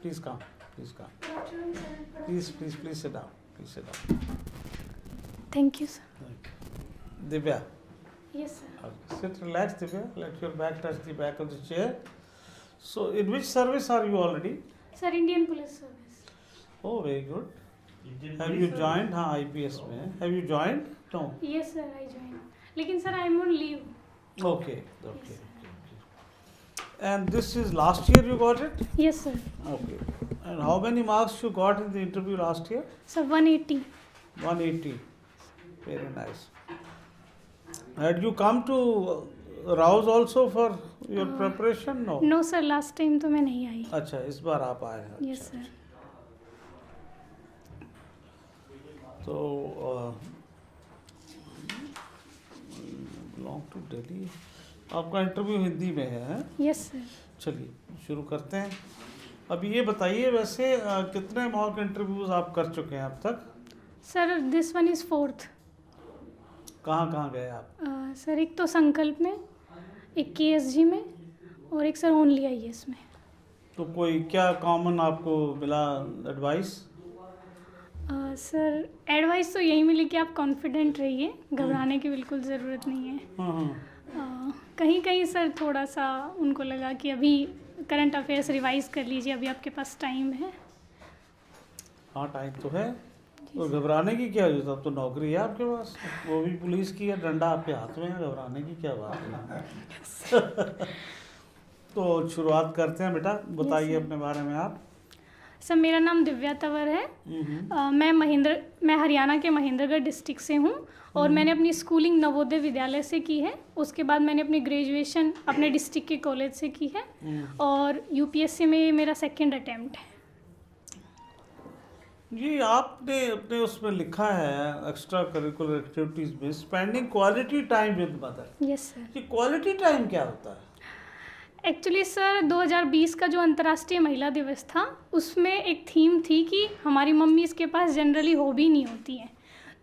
Please come. Please come. Please sit down. Please sit down. Thank you, sir. Divya. Yes, sir. Okay. Sit, relax, Divya. Let your back touch the back of the chair. So, in which service are you already? Sir, Indian Police Service. Oh, very good. Have you joined? हाँ, IPS में. Have you joined? No. Yes, sir, I joined. लेकिन sir, I am on leave. Okay. Yes, And this is last year you got it? Yes, sir. Okay. And how many marks you got in the interview last year? Sir, 180. 180. Very nice. Had you come to Rouse also for your preparation? No. No, sir, last time तो मैं नहीं आई. अच्छा, इस बार आप आए हैं. Yes, sir. तो belong to Delhi. आपका इंटरव्यू हिंदी में है? Yes, sir. चलिए शुरू करते हैं. अब ये बताइए वैसे कितने मॉक इंटरव्यूज आप कर चुके हैं अब तक? Sir, this one is 4th. कहाँ गए आप? सर एक तो संकल्प में, एक KSG में और एक सर ओनली IAS में. तो कोई क्या कॉमन आपको मिला एडवाइस? सर एडवाइस तो यही मिली कि आप कॉन्फिडेंट रहिए, घबराने की बिल्कुल ज़रूरत नहीं है. कहीं कहीं सर थोड़ा सा उनको लगा कि अभी करंट अफेयर्स रिवाइज कर लीजिए, अभी आपके पास टाइम है. हाँ, टाइम तो है. तो घबराने की क्या जरूरत? अब तो नौकरी है आपके पास, वो भी पुलिस की है, डंडा आपके हाथ में है, घबराने की क्या बात है? तो शुरुआत करते हैं बेटा, बताइए अपने बारे में आप. सर मेरा नाम दिव्या तंवर है. मैं हरियाणा के महेंद्रगढ़ डिस्ट्रिक्ट से हूँ और मैंने अपनी स्कूलिंग नवोदय विद्यालय से की है. उसके बाद मैंने अपनी ग्रेजुएशन अपने डिस्ट्रिक्ट के कॉलेज से की है और UPSC में मेरा 2nd अटेम्प्ट है. जी, आपने अपने उसमें लिखा है एक्स्ट्रा करिकुलर एक्टिविटीज में spending quality time with mother. Yes sir. ये क्वालिटी टाइम क्या होता है? एक्चुअली सर 2020 का जो अंतर्राष्ट्रीय महिला दिवस था उसमें एक थीम थी कि हमारी मम्मी के पास जनरली हॉबी नहीं होती है.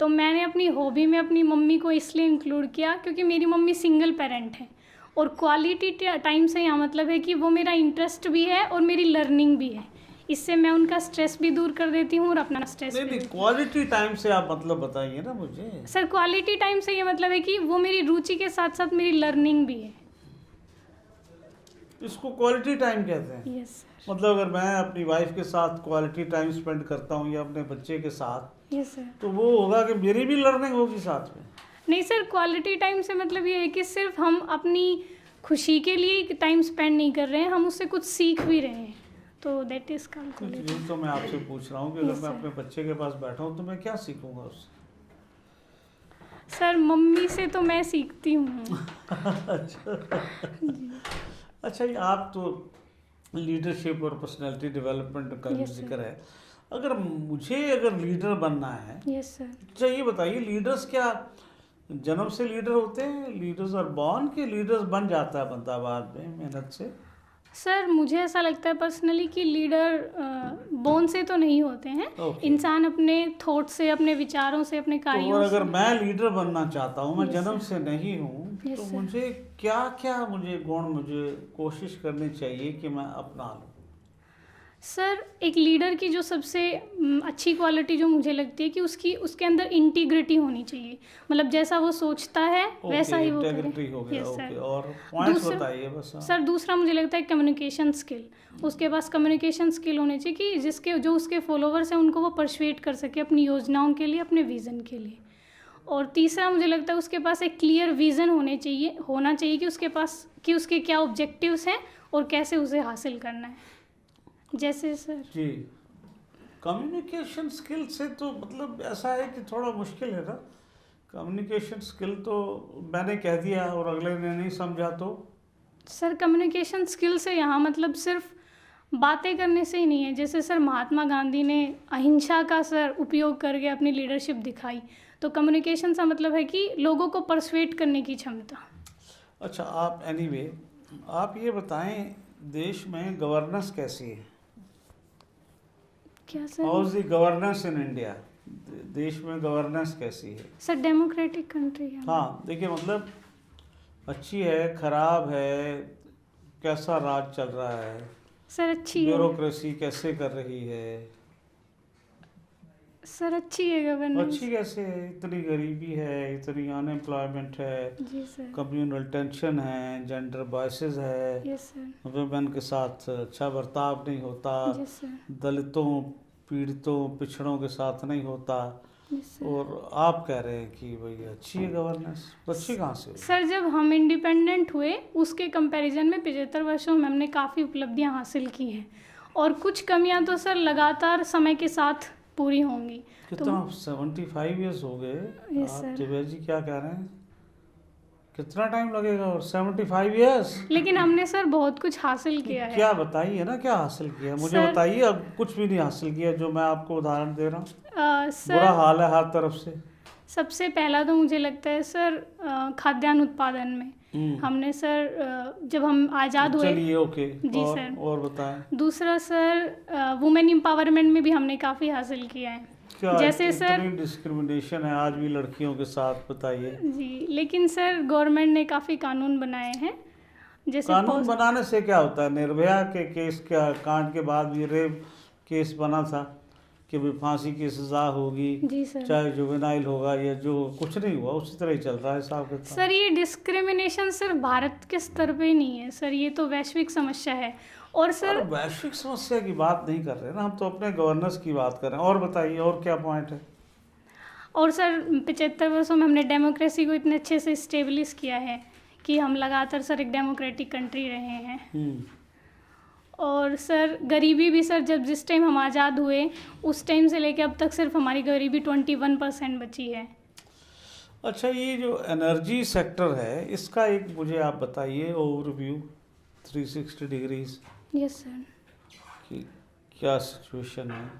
तो मैंने अपनी हॉबी में अपनी मम्मी को इसलिए इंक्लूड किया क्योंकि मेरी मम्मी सिंगल पेरेंट है और क्वालिटी टाइम से यहाँ मतलब है कि वो मेरा इंटरेस्ट भी है और मेरी लर्निंग भी है. इससे मैं उनका स्ट्रेस भी दूर कर देती हूँ और अपना स्ट्रेस भी. क्वालिटी टाइम से आप मतलब बताइए ना मुझे. सर क्वालिटी टाइम से ये मतलब है कि वो मेरी रुचि के साथ साथ मेरी लर्निंग भी है. इसको क्वालिटी टाइम कहते हैं? Yes sir. मतलब अगर मैं अपनी वाइफ के साथ क्वालिटी टाइम स्पेंड करता हूँ या अपने बच्चे के साथ, यस सर, तो वो होगा कि मेरी भी लर्निंग होगी साथ में? नहीं सर, क्वालिटी टाइम से मतलब ये है कि सिर्फ हम अपनी खुशी के लिए टाइम स्पेंड नहीं कर रहे हैं, हम उससे कुछ सीख भी रहे हैं. तो दैट इज क्वालिटी. तो मैं आपसे पूछ रहा हूँ कि अगर मैं अपने बच्चे के पास बैठा हूँ तो मैं क्या सीखूंगा उससे? सर मम्मी से तो मैं सीखती हूँ. अच्छा, आप तो लीडरशिप और पर्सनालिटी डेवलपमेंट का जिक्र है. अगर लीडर बनना है, यस सर. अच्छा ये बताइए, लीडर्स क्या जन्म से लीडर होते हैं? लीडर्स और बॉर्न के लीडर्स बन जाता है बंदा बाद में मेहनत से? सर मुझे ऐसा लगता है पर्सनली कि लीडर बोन से तो नहीं होते हैं. इंसान अपने थॉट से, अपने विचारों से, अपने कार्यों से. अगर मैं लीडर बनना चाहता हूँ, मैं जन्म से नहीं हूँ, तो sir. मुझे क्या गुण कोशिश करनी चाहिए कि मैं अपना लूँ? सर एक लीडर की जो सबसे अच्छी क्वालिटी जो मुझे लगती है कि उसके अंदर इंटीग्रिटी होनी चाहिए. मतलब जैसा वो सोचता है वैसा ही वो करे. Yes sir. और पॉइंट्स बताइए बस. सर दूसरा मुझे लगता है कम्युनिकेशन स्किल. उसके पास कम्युनिकेशन स्किल होने चाहिए कि जो उसके फॉलोवर्स हैं उनको वो परsuade कर सके अपनी योजनाओं के लिए, अपने विज़न के लिए. और तीसरा मुझे लगता है उसके पास एक क्लियर विज़न होना चाहिए कि उसके क्या ऑब्जेक्टिव्स हैं और कैसे उसे हासिल करना है. जैसे सर जी, कम्युनिकेशन स्किल से तो मतलब ऐसा है कि थोड़ा मुश्किल है ना. कम्युनिकेशन स्किल तो मैंने कह दिया और अगले ने नहीं समझा तो? सर कम्युनिकेशन स्किल से यहाँ मतलब सिर्फ बातें करने से ही नहीं है. जैसे सर महात्मा गांधी ने अहिंसा का सर उपयोग करके अपनी लीडरशिप दिखाई, तो कम्युनिकेशन का मतलब है कि लोगों को परsuade करने की क्षमता. अच्छा, आप ये बताएं, देश में गवर्नेंस कैसी है? क्या sir? How is the governance in India? देश में गवर्नेंस कैसी है? सर डेमोक्रेटिक कंट्री है. हाँ, देखिए मतलब अच्छी है, खराब है, कैसा राज चल रहा है? सर अच्छी है ब्यूरोक्रेसी कैसे कर रही है? सर, अच्छी है गवर्नेंस। अच्छी कैसे है? इतनी गरीबी है, इतनी अनएम्प्लॉयमेंट है, जी सर। कम्युनल टेंशन है, जेंडर बायसेस है, यस सर। वुमेन के साथ अच्छा बर्ताव नहीं होता, जी सर। दलितों, पीड़ितों, पिछड़ों के साथ नहीं होता, यस सर। और आप कह रहे हैं कि भाई अच्छी है गवर्नेंस। अच्छी कहाँ से हुई? सर, जब हम इंडिपेंडेंट हुए उसके कंपैरिजन में 75 वर्षों में हमने काफ़ी उपलब्धियां हासिल की हैं, और कुछ कमियां तो सर लगातार समय के साथ पूरी होंगी। कितना 75 ईयर्स हो गए? यस आप सर। दिव्या जी क्या कह रहे हैं? कितना टाइम लगेगा? और 75 ईयर्स? लेकिन हमने सर बहुत कुछ हासिल किया है। क्या बताइए ना, क्या हासिल किया मुझे सर, बताइए। अब कुछ भी नहीं हासिल किया जो मैं आपको उदाहरण दे रहा हूँ। बुरा सर, हाल है हर तरफ से। सबसे पहला तो मुझे लगता है सर खाद्यान्न उत्पादन में हमने सर जब हम आज़ाद हुए। चलिए ओके। जी सर। और बताएं। दूसरा सर वुमेन एम्पावरमेंट में भी हमने काफ़ी हासिल किया है। क्या जैसे सर इतनी डिस्क्रिमिनेशन है आज भी लड़कियों के साथ, बताइए। जी, लेकिन सर गवर्नमेंट ने काफ़ी कानून बनाए हैं। जैसे कानून बनाने से क्या होता है? निर्भया के केस का कांड के बाद भी रेप केस बना था कि भी फांसी की सजा होगी, जी सर। चाहे जुवेनाइल होगा या जो, कुछ नहीं हुआ, उसी तरह ही चल रहा है साहब के साथ। सर, ये डिस्क्रिमिनेशन सिर्फ भारत के स्तर पे नहीं है सर, ये तो वैश्विक समस्या है। और सर वैश्विक समस्या की बात नहीं कर रहे ना, हम तो अपने गवर्नेंस की बात कर रहे हैं। और बताइए, और क्या पॉइंट है? और सर 75 वर्षों में हमने डेमोक्रेसी को इतने अच्छे से स्टेब्लिश किया है कि हम लगातार सर एक डेमोक्रेटिक कंट्री रहे हैं। और सर गरीबी भी सर, जब जिस टाइम हम आज़ाद हुए उस टाइम से लेकर अब तक सिर्फ हमारी गरीबी 21% बची है। अच्छा, ये जो एनर्जी सेक्टर है इसका एक मुझे आप बताइए ओवरव्यू 360 डिग्रीज यस सर। कि क्या सिचुएशन है?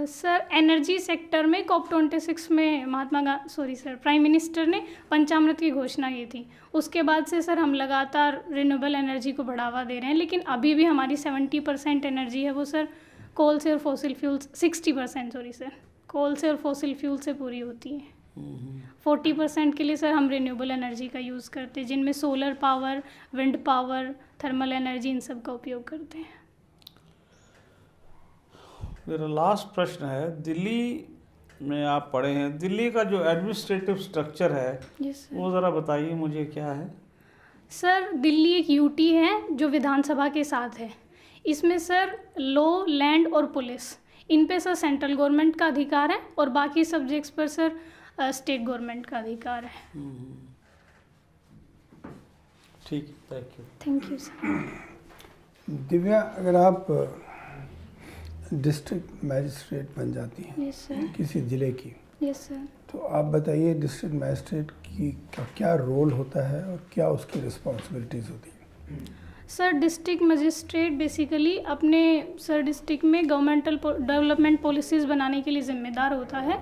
सर एनर्जी सेक्टर में COP26 में प्राइम मिनिस्टर ने पंचामृत की घोषणा की थी। उसके बाद से सर हम लगातार रिन्यूएबल एनर्जी को बढ़ावा दे रहे हैं, लेकिन अभी भी हमारी 70% एनर्जी है वो सर कोल से और फॉसिल फ्यूल्स, 60% सर कोल से और फॉसिल फ्यूल से पूरी होती है। 40% के लिए सर हम रिन्यूएबल एनर्जी का यूज़ करते हैं, जिनमें solar power, wind power, thermal energy, इन सब का उपयोग करते हैं। मेरा लास्ट प्रश्न है, दिल्ली में आप पढ़े हैं, दिल्ली का जो एडमिनिस्ट्रेटिव स्ट्रक्चर है वो ज़रा बताइए मुझे क्या है? सर दिल्ली एक यूटी है जो विधानसभा के साथ है। इसमें सर लॉ, लैंड और पुलिस, इन पे सर सेंट्रल गवर्नमेंट का अधिकार है, और बाकी सब्जेक्ट्स पर सर स्टेट गवर्नमेंट का अधिकार है। ठीक, थैंक यू सर। दिव्या, अगर आप डिस्ट्रिक्ट मैजिस्ट्रेट बन जाती हैं यस सर। किसी ज़िले की, यस सर। तो आप बताइए डिस्ट्रिक्ट मैजिस्ट्रेट की का क्या रोल होता है और क्या उसकी रिस्पॉन्सिबिलिटीज़ होती हैं? सर डिस्ट्रिक्ट मजिस्ट्रेट बेसिकली अपने सर डिस्ट्रिक्ट में गवर्नमेंटल डेवलपमेंट पॉलिसीज़ बनाने के लिए जिम्मेदार होता है।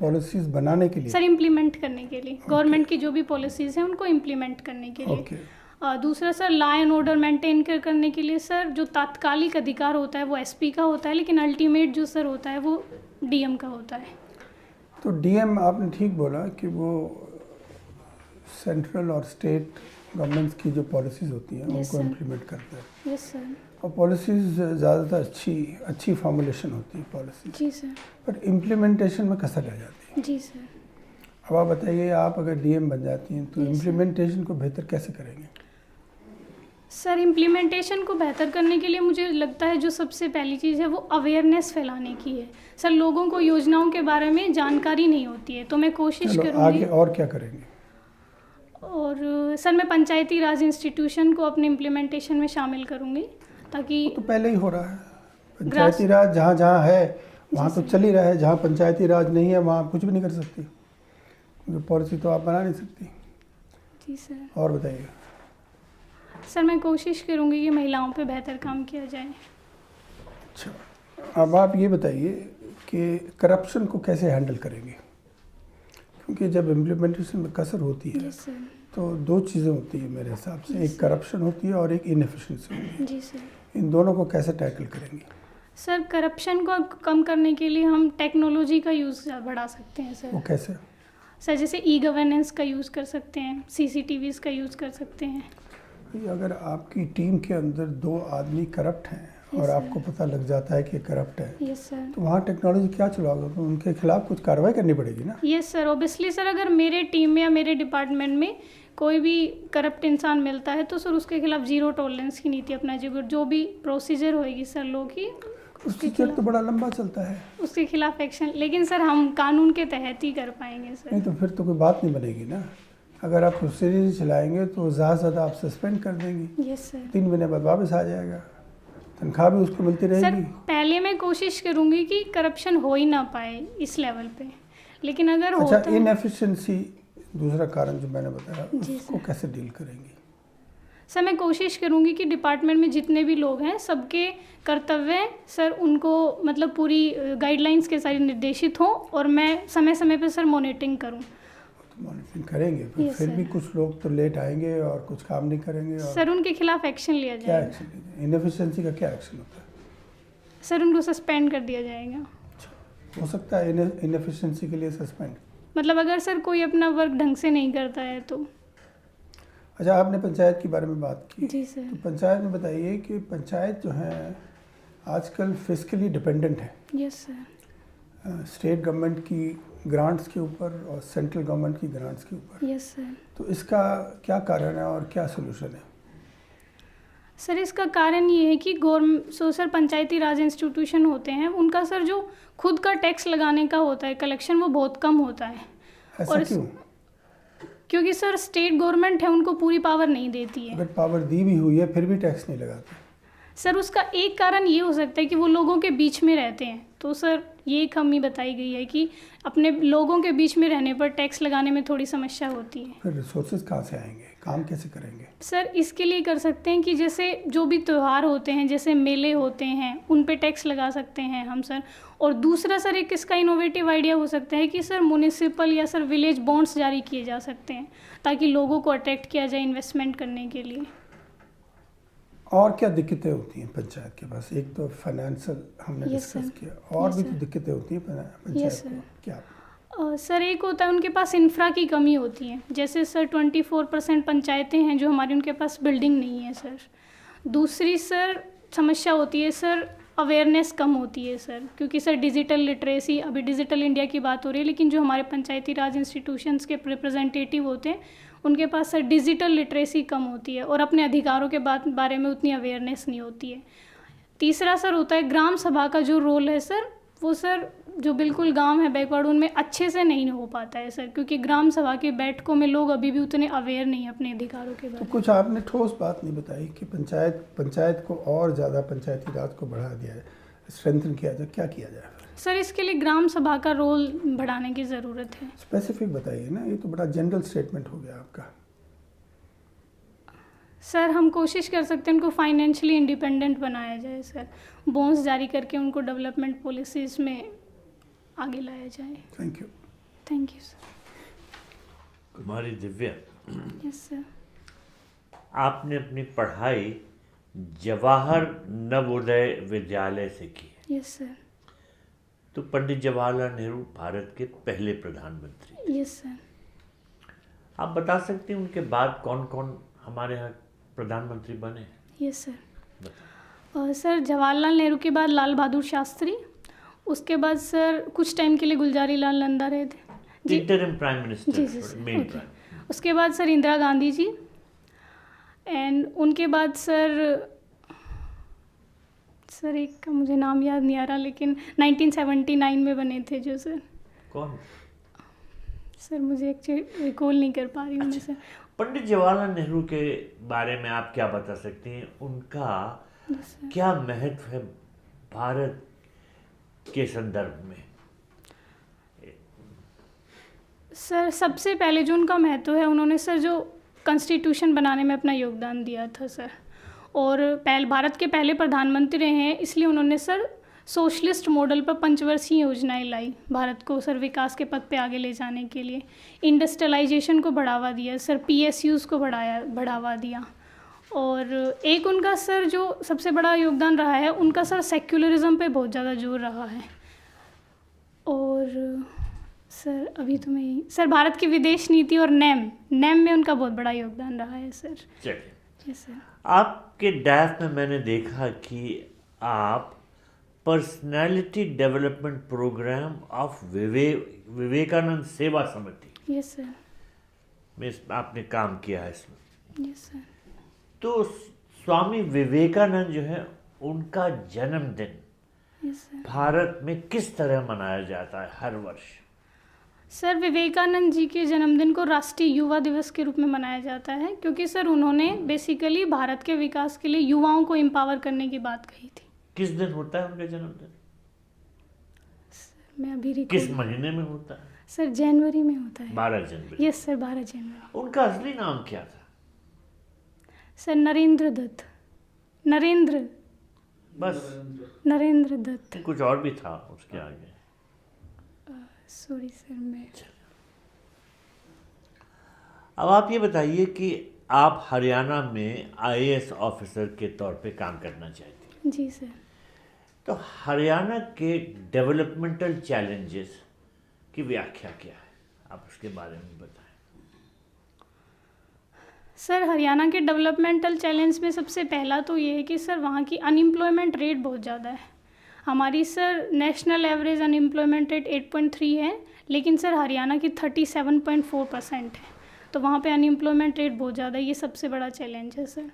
पॉलिसीज़ बनाने के लिए? सर इम्प्लीमेंट करने के लिए, गवर्नमेंट की जो भी पॉलिसीज़ हैं उनको इम्प्लीमेंट करने के लिए। दूसरा sir law and order maintain करने के लिए सर जो तात्कालिक अधिकार होता है वो एसपी का होता है, लेकिन अल्टीमेट जो सर होता है वो डीएम का होता है। तो डीएम, आपने ठीक बोला कि वो सेंट्रल और स्टेट गवर्नमेंट्स की जो पॉलिसीज़ होती हैं उनको इम्प्लीमेंट करता है। Yes sir. और पॉलिसीज़ ज़्यादातर अच्छी फॉर्मुलेशन होती है पॉलिसी। जी सर। पर इम्प्लीमेंटेशन में कसर रह जाती है। जी सर। अब आप बताइए, आप अगर डीएम बन जाती हैं तो इम्प्लीमेंटेशन को बेहतर कैसे करेंगे? सर इम्प्लीमेंटेशन को बेहतर करने के लिए मुझे लगता है जो सबसे पहली चीज़ है वो अवेयरनेस फैलाने की है। सर लोगों को योजनाओं के बारे में जानकारी नहीं होती है, तो मैं कोशिश करूँगी। आगे और क्या करेंगे? और सर मैं पंचायती राज इंस्टीट्यूशन को अपने इम्प्लीमेंटेशन में शामिल करूँगी, ताकि तो पहले ही हो रहा है। पंचायती राज जहाँ जहाँ है वहाँ तो चल ही रहा है, जहाँ पंचायती राज नहीं है वहाँ कुछ भी नहीं कर सकती, क्योंकि पॉलिसी तो आप बना नहीं सकती। जी सर। और बताइए। सर मैं कोशिश करूँगी कि महिलाओं पे बेहतर काम किया जाए। अच्छा, अब आप ये बताइए कि करप्शन को कैसे हैंडल करेंगे? क्योंकि जब इम्प्लीमेंटेशन में कसर होती है तो दो चीज़ें होती है मेरे हिसाब से, एक करप्शन होती है और एक इनएफिशिएंसी होती है। जी सर। इन दोनों को कैसे टैकल करेंगे? सर करप्शन को कम करने के लिए हम टेक्नोलॉजी का यूज़ बढ़ा सकते हैं सर। वो कैसे? सर जैसे ई गवर्नेंस का यूज़ कर सकते हैं, CCTVs का यूज़ कर सकते हैं। भाई अगर आपकी टीम के अंदर 2 आदमी करप्ट हैं और आपको पता लग जाता है कि करप्ट है, यस सर। तो वहाँ टेक्नोलॉजी क्या चलाओगे? तो उनके खिलाफ कुछ कार्रवाई करनी पड़ेगी ना। यस सर, ऑब्वियसली सर, अगर मेरे टीम में या मेरे डिपार्टमेंट में कोई भी करप्ट इंसान मिलता है तो सर उसके खिलाफ 0 टॉलरेंस की नीति अपनाई जाएगी। जो भी प्रोसीजर होएगी सर लो की, प्रोसीजर तो बड़ा लंबा चलता है, उसके खिलाफ एक्शन, लेकिन सर हम कानून के तहत ही कर पाएंगे सर। नहीं तो फिर तो कोई बात नहीं बनेगी ना। अगर आप प्रोसीजर चलाएंगे तो ज़्यादा से ज़्यादा आप सस्पेंड कर देंगी, यस सर। 3 महीने बाद वापस आ जाएगा, तनख्वाह भी उसको मिलती सर रहेगी। पहले मैं कोशिश करूंगी कि करप्शन हो ही ना पाए इस लेवल पे, लेकिन अगर अच्छा, होता है, इनएफिशिएंसी दूसरा कारण जो मैंने बताया, जी उसको सर। कैसे डील करेंगी? सर मैं कोशिश करूंगी कि डिपार्टमेंट में जितने भी लोग हैं सबके कर्तव्य सर उनको मतलब पूरी गाइडलाइंस के साथ निर्देशित हों और मैं समय समय पे सर मॉनिटरिंग करूं। तो मॉनिटरिंग करेंगे, फिर Yes, फिर sir. भी कुछ लोग तो लेट आएंगे और कुछ काम नहीं करेंगे। और सर उनके खिलाफ एक्शन लिया क्या जाएगा। एक्शन लेंगे? इनएफिशिएंसी का क्या एक्शन होता है? सर उनको सस्पेंड कर दिया जाएगा। हो सकता है इनएफिशिएंसी के लिए सस्पेंड। मतलब अगर सर कोई अपना वर्क ढंग से नहीं करता है तो। अच्छा, आपने पंचायत के बारे में बात की, जी सर। तो पंचायत में बताइए कि पंचायत जो है आजकल फिजिकली डिपेंडेंट है यस सर। स्टेट गवर्नमेंट की ग्रांट्स के ऊपर और सेंट्रल गवर्नमेंट की ग्रांट्स के ऊपर। Yes sir. तो इसका क्या कारण है और क्या सोल्यूशन है? सर इसका कारण ये है कि सर पंचायती राज इंस्टीट्यूशन होते हैं उनका सर जो खुद का टैक्स लगाने का होता है कलेक्शन वो बहुत कम होता है। ऐसा और क्यों? क्योंकि सर स्टेट गवर्नमेंट है उनको पूरी पावर नहीं देती है। अगर पावर दी भी हुई है फिर भी टैक्स नहीं लगाते। सर उसका एक कारण ये हो सकता है कि वो लोगों के बीच में रहते हैं, तो सर ये कमी बताई गई है कि अपने लोगों के बीच में रहने पर टैक्स लगाने में थोड़ी समस्या होती है। फिर रिसोर्सेज कहाँ से आएंगे, काम कैसे करेंगे? सर इसके लिए कर सकते हैं कि जैसे जो भी त्यौहार होते हैं जैसे मेले होते हैं उन पे टैक्स लगा सकते हैं हम सर। और दूसरा सर एक इसका इनोवेटिव आइडिया हो सकता है कि सर म्युनिसिपल या सर विलेज बॉन्ड्स जारी किए जा सकते हैं ताकि लोगों को अट्रैक्ट किया जाए इन्वेस्टमेंट करने के लिए। और क्या दिक्कतें होती हैं पंचायत के पास? एक तो फाइनेंशियल हमने Yes, डिस्कस sir. किया, और Yes, भी तो sir. दिक्कतें होती हैं पंचायत Yes, को। sir. क्या? सर एक होता है उनके पास इंफ्रा की कमी होती है, जैसे सर 24% पंचायतें हैं जो हमारी उनके पास बिल्डिंग नहीं है सर। दूसरी सर समस्या होती है सर अवेयरनेस कम होती है सर, क्योंकि सर डिजिटल लिटरेसी, अभी डिजिटल इंडिया की बात हो रही है लेकिन जो हमारे पंचायती राज इंस्टीट्यूशंस के रिप्रेजेंटेटिव होते हैं उनके पास सर डिजिटल लिटरेसी कम होती है और अपने अधिकारों के बारे में उतनी अवेयरनेस नहीं होती है। तीसरा सर होता है ग्राम सभा का जो रोल है सर, वो सर जो बिल्कुल गांव है बैकवर्ड उनमें अच्छे से नहीं हो पाता है सर, क्योंकि ग्राम सभा के बैठकों में लोग अभी भी उतने अवेयर नहीं है अपने अधिकारों के बारे तो में। कुछ आपने ठोस बात नहीं बताई कि पंचायत को और ज़्यादा पंचायती राज को बढ़ा दिया जाए, स्ट्रेंथन किया जाए, क्या किया जाए? सर इसके लिए ग्राम सभा का रोल बढ़ाने की ज़रूरत है। स्पेसिफिक बताइए ना, ये तो बड़ा जनरल स्टेटमेंट हो गया आपका। सर हम कोशिश कर सकते हैं उनको फाइनेंशियली इंडिपेंडेंट बनाया जाए सर, बॉन्ड्स जारी करके उनको डेवलपमेंट पॉलिसीज में आगे लाया जाए। Thank you. Thank you sir. Kumari Divya, yes sir. आपने अपनी पढ़ाई जवाहर नवोदय विद्यालय से की है। Yes sir. तो पंडित जवाहरलाल नेहरू भारत के पहले प्रधानमंत्री। Yes sir. आप बता सकते हैं उनके बाद कौन कौन हमारे यहाँ प्रधानमंत्री बने? Yes sir. Sir Jawaharlal Nehru के बाद लाल बहादुर शास्त्री, उसके बाद सर कुछ टाइम के लिए गुलजारी लाल नंदा रहे थे जी। इंटरिम प्राइम मिनिस्टर, जी जी सर। मेन ओके। प्राइम। उसके बाद सर इंदिरा गांधी जी, एंड उनके बाद सर एक का मुझे नाम याद नहीं आ रहा लेकिन 1979 में बने थे जो सर। कौन? सर मुझे एक्चुअली रिकॉल नहीं कर पा रही हूँ मैं सर। पंडित जवाहरलाल नेहरू के बारे में आप क्या बता सकते हैं? उनका क्या महत्व है भारत के संदर्भ में? सर सबसे पहले जो उनका महत्व है, उन्होंने सर जो कॉन्स्टिट्यूशन बनाने में अपना योगदान दिया था सर, और भारत के पहले प्रधानमंत्री रहे हैं, इसलिए उन्होंने सर सोशलिस्ट मॉडल पर पंचवर्षीय योजनाएं लाई भारत को सर विकास के पथ पे आगे ले जाने के लिए। इंडस्ट्रियलाइजेशन को बढ़ावा दिया सर, PSUs को बढ़ावा दिया। और एक उनका सर जो सबसे बड़ा योगदान रहा है, उनका सर सेक्युलरिज्म पे बहुत ज़्यादा जोर रहा है। और सर अभी तो मैं सर भारत की विदेश नीति और नेम में उनका बहुत बड़ा योगदान रहा है सर। चलिए, यस सर। आपके डैफ में मैंने देखा कि आप personality development programme of Vivekananda Seva Samiti yes sir. में आपने काम किया है इसमें। Yes sir. तो स्वामी विवेकानंद जो है, उनका जन्मदिन यस सर। भारत में किस तरह मनाया जाता है हर वर्ष? सर विवेकानंद जी के जन्मदिन को राष्ट्रीय युवा दिवस के रूप में मनाया जाता है, क्योंकि सर उन्होंने बेसिकली भारत के विकास के लिए युवाओं को एम्पावर करने की बात कही थी। किस दिन होता है उनका जन्मदिन? सर मैं अभी किस महीने में होता है? सर जनवरी में होता है। 12 जनवरी। यस सर, 12 जनवरी। उनका असली नाम क्या था? सर नरेंद्र दत्त। नरेंद्र, बस? नरेंद्र दत्त। कुछ और भी था उसके आगे? सॉरी सर मैं। अब आप ये बताइए कि आप हरियाणा में आईएएस ऑफिसर के तौर पे काम करना चाहती हैं। जी सर। तो हरियाणा के डेवलपमेंटल चैलेंजेस की व्याख्या क्या है, आप उसके बारे में बताएं। सर हरियाणा के डेवलपमेंटल चैलेंज में सबसे पहला तो ये है कि सर वहाँ की अनएम्प्लॉयमेंट रेट बहुत ज़्यादा है। हमारी sir national average unemployment rate 8.3 है, लेकिन सर हरियाणा की 37.4% है। तो वहाँ पे अनएम्प्लॉयमेंट रेट बहुत ज़्यादा है, ये सबसे बड़ा चैलेंज है सर।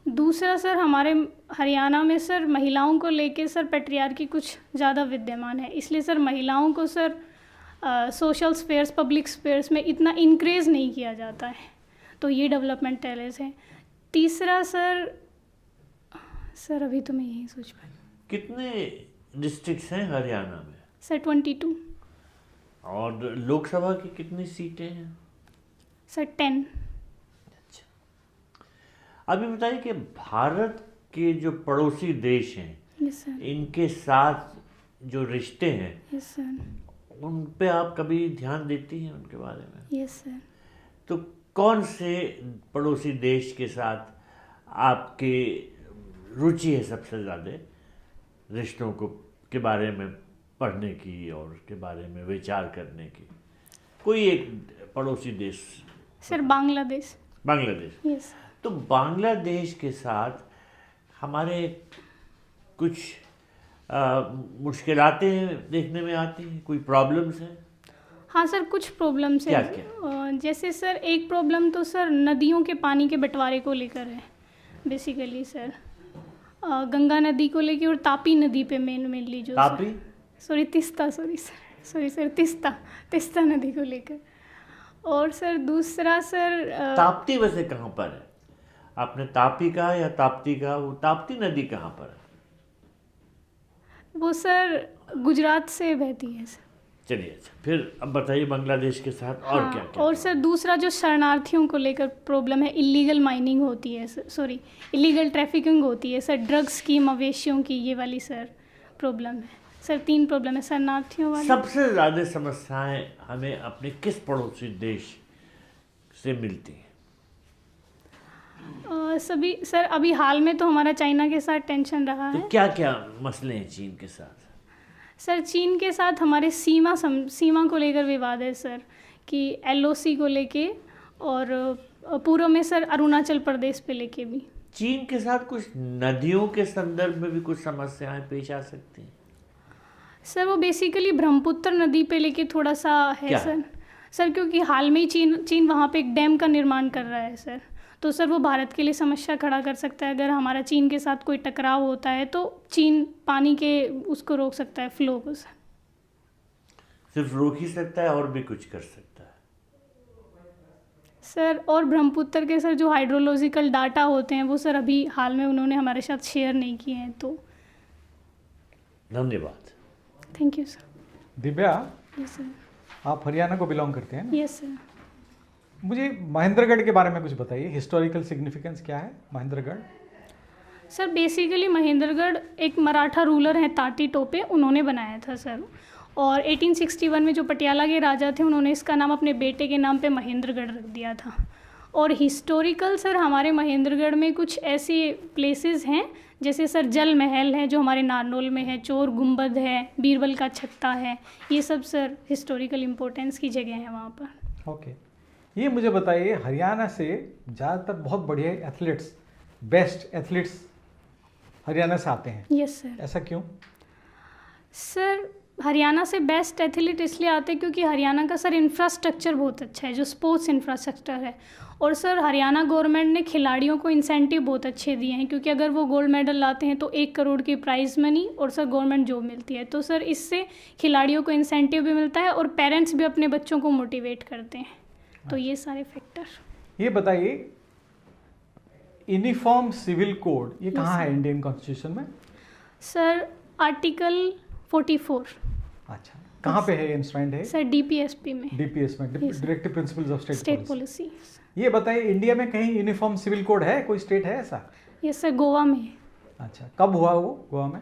दूसरा सर हमारे हरियाणा में सर महिलाओं को लेके सर पैट्रियार्की कुछ ज़्यादा विद्यमान है, इसलिए सर महिलाओं को sir social spheres, public spheres में इतना इंक्रेज नहीं किया जाता है। तो ये डेवलपमेंट चैलेंज है। तीसरा सर अभी तो मैं यही सोच पाई। कितने डिस्ट्रिक्ट्स हैं हरियाणा में? सर 22। और लोकसभा की कितनी सीटें हैं? सर 10। अच्छा, अभी बताइए कि भारत के जो पड़ोसी देश हैं, यस सर। इनके साथ जो रिश्ते हैं, यस सर। उन पे आप कभी ध्यान देती हैं उनके बारे में? Yes sir. तो कौन से पड़ोसी देश के साथ आपकी रुचि है सबसे ज़्यादा रिश्तों को के बारे में पढ़ने की और उसके बारे में विचार करने की? कोई एक पड़ोसी देश। सर बांग्लादेश। बांग्लादेश। यस। तो बांग्लादेश के साथ हमारे कुछ मुश्किलातें देखने में आती हैं, कोई प्रॉब्लम्स हैं? हाँ सर, कुछ प्रॉब्लम्स हैं। क्या? जैसे सर एक प्रॉब्लम तो सर नदियों के पानी के बंटवारे को लेकर है बेसिकली सर। गंगा नदी को लेकर और तापी नदी पे मेनली जो Tapi, sorry Teesta, sorry sir Teesta नदी को लेकर। और सर दूसरा सर ताप्ती वैसे कहाँ पर है? आपने तापी कहा या ताप्ती कहा? वो ताप्ती नदी कहाँ पर है? वो सर गुजरात से बहती है सर। चलिए, अच्छा फिर अब बताइए बांग्लादेश के साथ और हाँ, क्या क्या? और सर दूसरा जो शरणार्थियों को लेकर प्रॉब्लम है, इलीगल माइनिंग होती है सॉरी इलीगल ट्रैफिकिंग होती है सर, ड्रग्स की, मवेशियों की, ये वाली सर प्रॉब्लम है सर। 3 प्रॉब्लम है शरणार्थियों वाली। सबसे ज़्यादा समस्याएं हमें अपने किस पड़ोसी देश से मिलती हैं? सभी सर अभी हाल में तो हमारा चाइना के साथ टेंशन रहा है। तो क्या क्या मसले हैं चीन के साथ? सर चीन के साथ हमारे सीमा को लेकर विवाद है सर, कि LOC को लेके, और पूर्व में सर अरुणाचल प्रदेश पे लेके भी। चीन के साथ कुछ नदियों के संदर्भ में भी कुछ समस्याएं पेश आ सकती हैं? सर वो बेसिकली ब्रह्मपुत्र नदी पे लेके थोड़ा सा है क्या? सर क्योंकि हाल में ही चीन वहाँ पे एक डैम का निर्माण कर रहा है सर। तो सर वो भारत के लिए समस्या खड़ा कर सकता है। अगर हमारा चीन के साथ कोई टकराव होता है तो चीन पानी के उसको रोक सकता है, फ्लो को सर। सिर्फ रोक ही सकता है और भी कुछ कर सकता है? सर और ब्रह्मपुत्र के सर जो हाइड्रोलॉजिकल डाटा होते हैं वो सर अभी हाल में उन्होंने हमारे साथ शेयर नहीं किए हैं। तो धन्यवाद। Thank you sir. Divya, yes sir. आप हरियाणा को बिलोंग करते हैं ना? Yes sir. मुझे महेंद्रगढ़ के बारे में कुछ बताइए, हिस्टोरिकल सिग्निफिकेंस क्या है महेंद्रगढ़? सर बेसिकली महेंद्रगढ़ एक मराठा रूलर हैं ताती टोपे, उन्होंने बनाया था सर। और 1861 में जो पटियाला के राजा थे उन्होंने इसका नाम अपने बेटे के नाम पे महेंद्रगढ़ रख दिया था। और हिस्टोरिकल सर हमारे महेंद्रगढ़ में कुछ ऐसे प्लेसेस हैं जैसे सर जल महल है जो हमारे नारनौल में है, चोर गुंबद है, बीरबल का छत्ता है, ये सब सर हिस्टोरिकल इम्पोर्टेंस की जगह है वहाँ पर। ओके। ये मुझे बताइए, हरियाणा से ज़्यादातर बहुत बढ़िया एथलीट्स, बेस्ट एथलीट्स हरियाणा से आते हैं, यस सर। ऐसा क्यों? सर हरियाणा से बेस्ट एथलीट इसलिए आते हैं क्योंकि हरियाणा का सर इंफ्रास्ट्रक्चर बहुत अच्छा है, जो स्पोर्ट्स इंफ्रास्ट्रक्चर है। और सर हरियाणा गवर्नमेंट ने खिलाड़ियों को इंसेंटिव बहुत अच्छे दिए हैं, क्योंकि अगर वो गोल्ड मेडल लाते हैं तो 1 करोड़ की प्राइज़ मनी और सर गवर्नमेंट जॉब मिलती है। तो सर इससे खिलाड़ियों को इंसेंटिव भी मिलता है और पेरेंट्स भी अपने बच्चों को मोटिवेट करते हैं। तो ये सारे फैक्टर। ये बताइए, यूनिफॉर्म सिविल कोड ये कहाँ Yes, है इंडियन कॉन्स्टिट्यूशन में? Sir article 44। अच्छा, कहाँ पे है इंस्ट्राइंड है? सर DPSP में, डीपीएस में, Yes, directive principles of state state policy. Policy. ये बताइए, इंडिया में कहीं यूनिफॉर्म सिविल कोड है? कोई स्टेट है ऐसा? ये सर गोवा में है। अच्छा, कब हुआ वो गोवा में?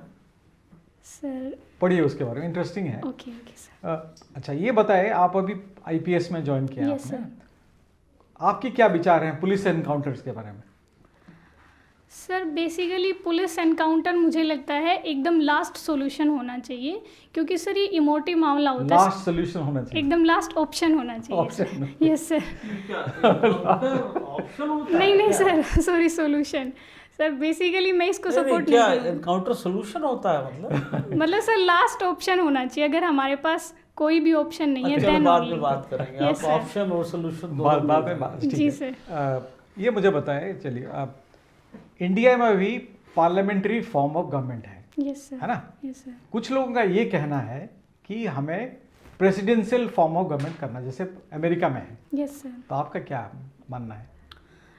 सर पढ़िए उसके बारे में, इंटरेस्टिंग है। Okay sir. अच्छा, ये बताइए, आप अभी आईपीएस में ज्वाइन किया यस आपने, सर। आपके क्या विचार हैं पुलिस एनकाउंटर्स के बारे में? सर बेसिकली पुलिस एनकाउंटर मुझे लगता है एकदम लास्ट सॉल्यूशन होना चाहिए, क्योंकि सर ये इमोटिव मामला होता है। लास्ट सोल्यूशन होना चाहिए, एकदम लास्ट ऑप्शन होना चाहिए। ऑप्शन। Yes sir. ऑप्शन होता है नहीं sir, sorry, solution. Sir basically मैं इसको सपोर्ट क्या नहीं करूँ। एनकाउंटर सोल्यूशन होता है मतलब सर लास्ट ऑप्शन होना चाहिए। अगर हमारे पास कोई भी ऑप्शन नहीं है अच्छा, देन बाद में बात करेंगे। Yes, आप sir. ऑप्शन और सोल्यूशन बाद में बात, ठीक जी है। सर। ये मुझे बताएं, चलिए, आप इंडिया में भी पार्लियामेंट्री फॉर्म ऑफ गवर्नमेंट है, यस सर। है ना? Yes sir. कुछ लोगों का ये कहना है कि हमें प्रेसिडेंशियल फॉर्म ऑफ गवर्नमेंट करना, जैसे अमेरिका में है। Yes sir. तो आपका क्या मानना है?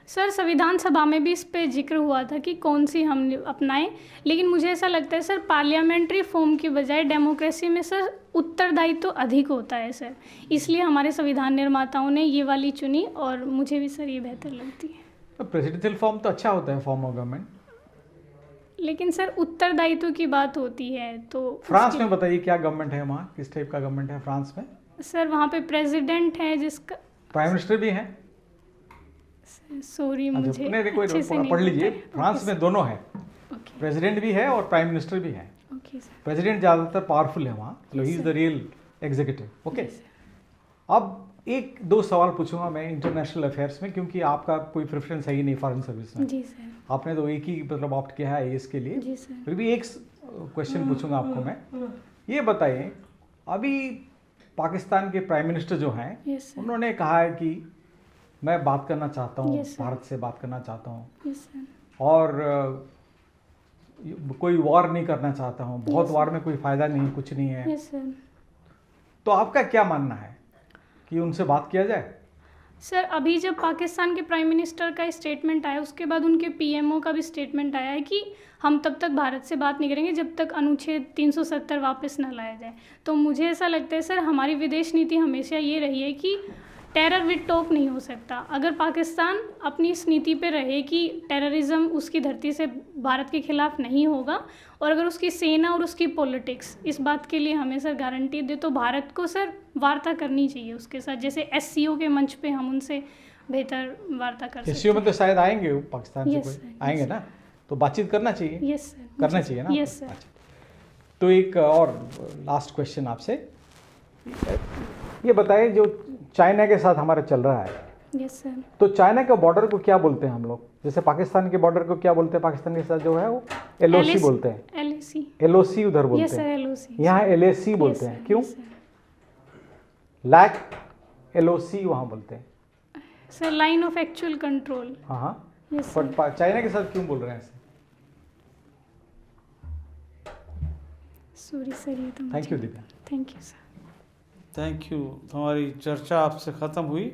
सर संविधान सभा में भी इस पे जिक्र हुआ था कि कौन सी हम अपनाएं, लेकिन मुझे ऐसा लगता है सर पार्लियामेंट्री फॉर्म की बजाय डेमोक्रेसी में सर उत्तरदायित्व तो अधिक होता है सर, इसलिए हमारे संविधान निर्माताओं ने ये वाली चुनी और मुझे भी सर ये बेहतर लगती है। तो प्रेसिडेंशियल फॉर्म तो अच्छा होता है, फॉर्म ऑफ गवर्नमेंट। लेकिन सर उत्तरदायित्व की बात होती है तो फ्रांस में बताइए क्या गवर्नमेंट है वहाँ, किस टाइप का गवर्नमेंट है फ्रांस में? सर वहाँ पे प्रेसिडेंट है जिसका, प्राइम मिनिस्टर भी है। सॉरी मुझे नहीं, अच्छे से नहीं पढ़ लीजिए, पता है। फ्रांस में दोनों है, ओके प्रेसिडेंट भी है और प्राइम मिनिस्टर भी है। Okay sir. प्रेसिडेंट ज़्यादातर पावरफुल है वहाँ, तो Yes, he is the sir. Real executive. Okay, Yes, sir. अब 1-2 सवाल पूछूंगा मैं इंटरनेशनल अफेयर्स में, क्योंकि आपका कोई प्रेफरेंस है ही नहीं फॉरेन सर्विस में। जी सर। आपने तो एक ही मतलब ऑप्ट किया है इसके लिए। जी सर। फिर भी एक क्वेश्चन पूछूंगा आपको मैं। ये बताइए, अभी पाकिस्तान के प्राइम मिनिस्टर जो हैं, यस सर। उन्होंने कहा है कि मैं बात करना चाहता हूँ, Yes, sir. भारत से बात करना चाहता हूँ, यस सर। और कोई वॉर नहीं करना चाहता हूँ, बहुत Yes, वॉर में कोई फ़ायदा नहीं, कुछ नहीं है। Yes sir. तो आपका क्या मानना है कि उनसे बात किया जाए? सर अभी जब पाकिस्तान के प्राइम मिनिस्टर का स्टेटमेंट आया, उसके बाद उनके पीएमओ का भी स्टेटमेंट आया है कि हम तब तक भारत से बात नहीं करेंगे जब तक अनुच्छेद 370 वापस न लाया जाए। तो मुझे ऐसा लगता है सर हमारी विदेश नीति हमेशा ये रही है कि टेरर विद टॉक नहीं हो सकता। अगर पाकिस्तान अपनी इस नीति पे रहे कि टेररिज्म उसकी धरती से भारत के खिलाफ नहीं होगा, और अगर उसकी सेना और उसकी पॉलिटिक्स इस बात के लिए हमें सर गारंटी दे, तो भारत को सर वार्ता करनी चाहिए उसके साथ, जैसे SCO के मंच पे हम उनसे बेहतर वार्ता कर सकते SCO में तो शायद आएंगे वो पाकिस्तान से, Yes, कोई sir. आएंगे ना, तो बातचीत करना चाहिए। हैं। Yes sir. करना चाहिए ना? Yes sir. अच्छा। तो एक और लास्ट क्वेश्चन आपसे, ये बताइए, जो चाइना के साथ हमारा चल रहा है, यस सर। तो चाइना के बॉर्डर को क्या बोलते हैं हम लोग? जैसे पाकिस्तान के बॉर्डर को क्या बोलते हैं? पाकिस्तान के साथ जो है वो LOC बोलते हैं। LAC। LOC उधर यस बोलते सर, हैं, LOC। यहाँ LAC बोलते हैं। क्यों? लैक LOC वहाँ बोलते हैं। Sir line of actual control. हाँ हाँ, यस सर। बट चाइना के साथ क्यों बोल रहे हैं ऐसे? सॉरी सर, ये तो thank you Divya. Thank you sir. Thank you. हमारी चर्चा आपसे ख़त्म हुई।